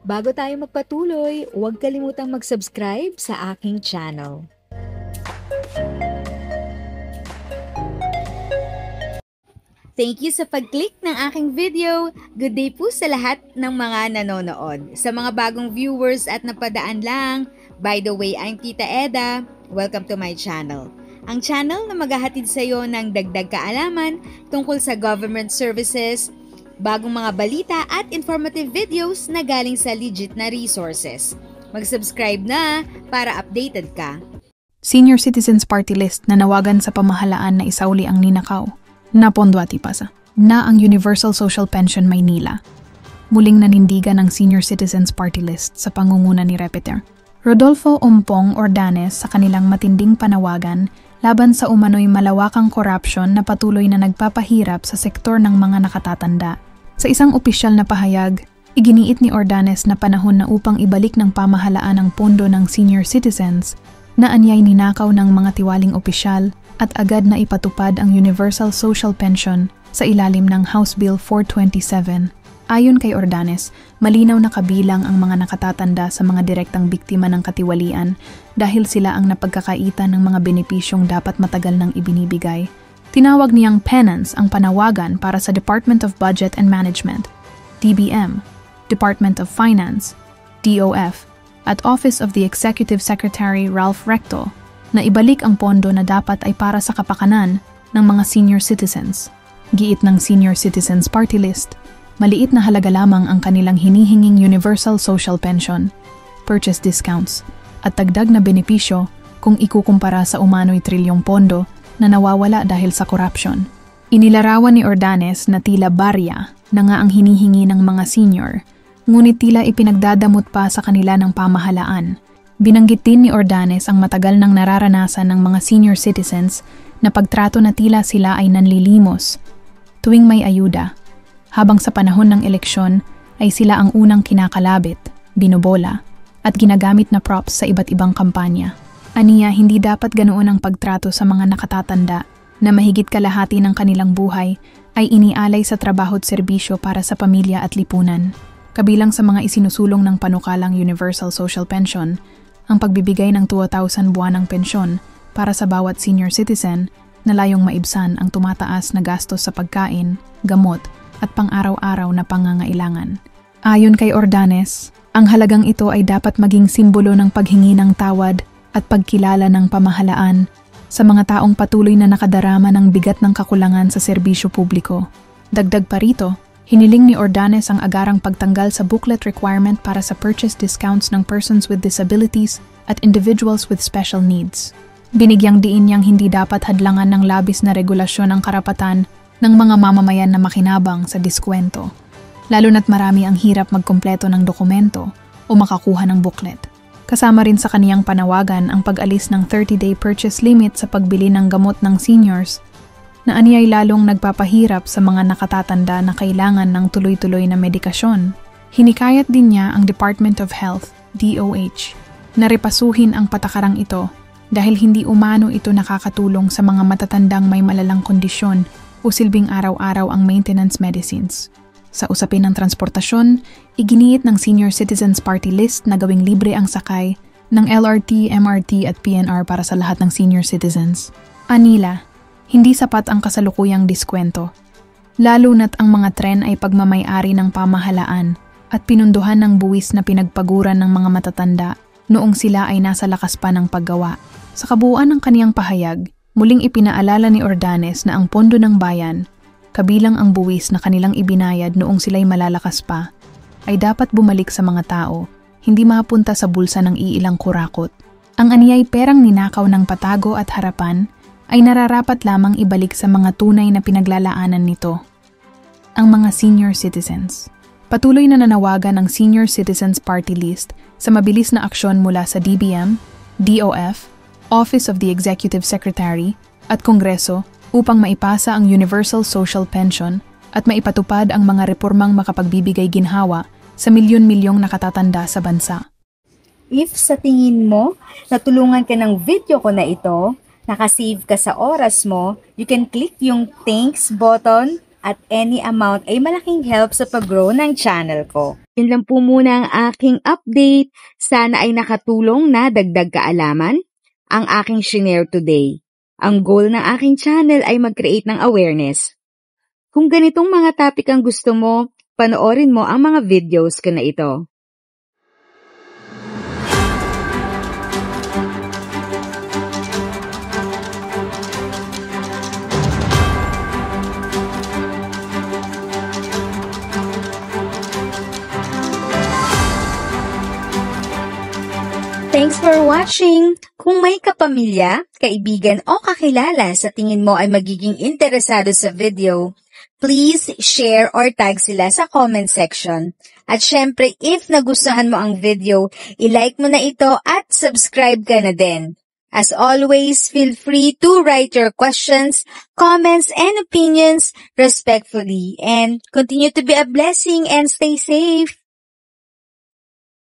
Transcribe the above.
Bago tayo magpatuloy, huwag kalimutang mag-subscribe sa aking channel. Thank you sa pag-click ng aking video. Good day po sa lahat ng mga nanonood. Sa mga bagong viewers at napadaan lang, by the way, I'm Tita Eda. Welcome to my channel. Ang channel na maghahatid sa iyo ng dagdag kaalaman tungkol sa government services, bagong mga balita at informative videos na galing sa legit na resources. Mag-subscribe na para updated ka. Senior Citizens Party List na nawagan sa pamahalaan na isauli ang ninakaw. Napondwati pasa na ang Universal Social Pension Maynila. Muling nanindigan ng Senior Citizens Party List sa pangunguna ni Repeter Rodolfo Ompong Ordanes sa kanilang matinding panawagan laban sa umano'y malawakang korupsyon na patuloy na nagpapahirap sa sektor ng mga nakatatanda. Sa isang opisyal na pahayag, iginiit ni Ordanes na panahon na upang ibalik ng pamahalaan ang pondo ng senior citizens na anyay ninakaw ng mga tiwaling opisyal at agad na ipatupad ang Universal Social Pension sa ilalim ng House Bill 427. Ayon kay Ordanes, malinaw na kabilang ang mga nakatatanda sa mga direktang biktima ng katiwalian dahil sila ang napagkakaitan ng mga benepisyong dapat matagal nang ibinibigay. Tinawag niyang penance ang panawagan para sa Department of Budget and Management, DBM, Department of Finance, DOF, at Office of the Executive Secretary Ralph Recto na ibalik ang pondo na dapat ay para sa kapakanan ng mga senior citizens. Giit ng Senior Citizens Party List, maliit na halaga lamang ang kanilang hinihinging Universal Social Pension, purchase discounts, at dagdag na benepisyo kung ikukumpara sa umano'y trilyong pondo na nawawala dahil sa korupsyon. Inilarawan ni Ordanes na tila barya na nga ang hinihingi ng mga senior, ngunit tila ipinagdadamot pa sa kanila ng pamahalaan. Binanggit din ni Ordanes ang matagal nang nararanasan ng mga senior citizens na pagtrato na tila sila ay nanlilimos tuwing may ayuda, habang sa panahon ng eleksyon ay sila ang unang kinakalabit, binobola, at ginagamit na props sa iba't ibang kampanya. Aniya, hindi dapat ganoon ang pagtrato sa mga nakatatanda na mahigit kalahati ng kanilang buhay ay inialay sa trabaho at serbisyo para sa pamilya at lipunan. Kabilang sa mga isinusulong ng panukalang Universal Social Pension, ang pagbibigay ng 2,000 buwanang pensyon para sa bawat senior citizen na layong maibsan ang tumataas na gastos sa pagkain, gamot, at pang-araw-araw na pangangailangan. Ayon kay Ordanes, ang halagang ito ay dapat maging simbolo ng paghingi ng tawad at pagkilala ng pamahalaan sa mga taong patuloy na nakadarama ng bigat ng kakulangan sa serbisyo publiko. Dagdag pa rito, hiniling ni Ordanes ang agarang pagtanggal sa booklet requirement para sa purchase discounts ng persons with disabilities at individuals with special needs. Binigyang diin niyang hindi dapat hadlangan ng labis na regulasyon ang karapatan ng mga mamamayan na makinabang sa diskwento, lalo na't marami ang hirap magkumpleto ng dokumento o makakuha ng booklet. Kasama rin sa kaniyang panawagan ang pag-alis ng 30-day purchase limit sa pagbili ng gamot ng seniors na aniyay lalong nagpapahirap sa mga nakatatanda na kailangan ng tuloy-tuloy na medikasyon. Hinikayat din niya ang Department of Health, DOH, na repasuhin ang patakarang ito dahil hindi umano ito nakakatulong sa mga matatandang may malalang kondisyon o silbing araw-araw ang maintenance medicines. Sa usapin ng transportasyon, iginiit ng Senior Citizens Party List na gawing libre ang sakay ng LRT, MRT at PNR para sa lahat ng senior citizens. Anila, hindi sapat ang kasalukuyang diskwento, lalo na't ang mga tren ay pagmamay-ari ng pamahalaan at pinunduhan ng buwis na pinagpaguran ng mga matatanda noong sila ay nasa lakas pa ng paggawa. Sa kabuuan ng kaniyang pahayag, muling ipinaalala ni Ordanes na ang pondo ng bayan, kabilang ang buwis na kanilang ibinayad noong sila'y malalakas pa, ay dapat bumalik sa mga tao, hindi mapunta sa bulsa ng iilang kurakot. Ang aniyay perang ninakaw ng patago at harapan ay nararapat lamang ibalik sa mga tunay na pinaglalaanan nito, ang mga senior citizens. Patuloy na nanawagan ang Senior Citizens Party List sa mabilis na aksyon mula sa DBM, DOF, Office of the Executive Secretary at Kongreso upang maipasa ang Universal Social Pension at maipatupad ang mga reformang makapagbibigay ginhawa sa milyon-milyong nakatatanda sa bansa. If sa tingin mo, natulungan ka ng video ko na ito, nakasave ka sa oras mo, you can click yung thanks button at any amount ay malaking help sa pag-grow ng channel ko. Yun lang po muna ang aking update. Sana ay nakatulong na dagdag kaalaman ang aking shinare today. Ang goal ng aking channel ay mag-create ng awareness. Kung ganitong mga topic ang gusto mo, panoorin mo ang mga videos ko na ito. Thanks for watching! Kung may kapamilya, kaibigan o kakilala sa tingin mo ay magiging interesado sa video, please share or tag sila sa comment section. At syempre, if nagustuhan mo ang video, i-like mo na ito at subscribe ka na din. As always, feel free to write your questions, comments, and opinions respectfully. And continue to be a blessing and stay safe!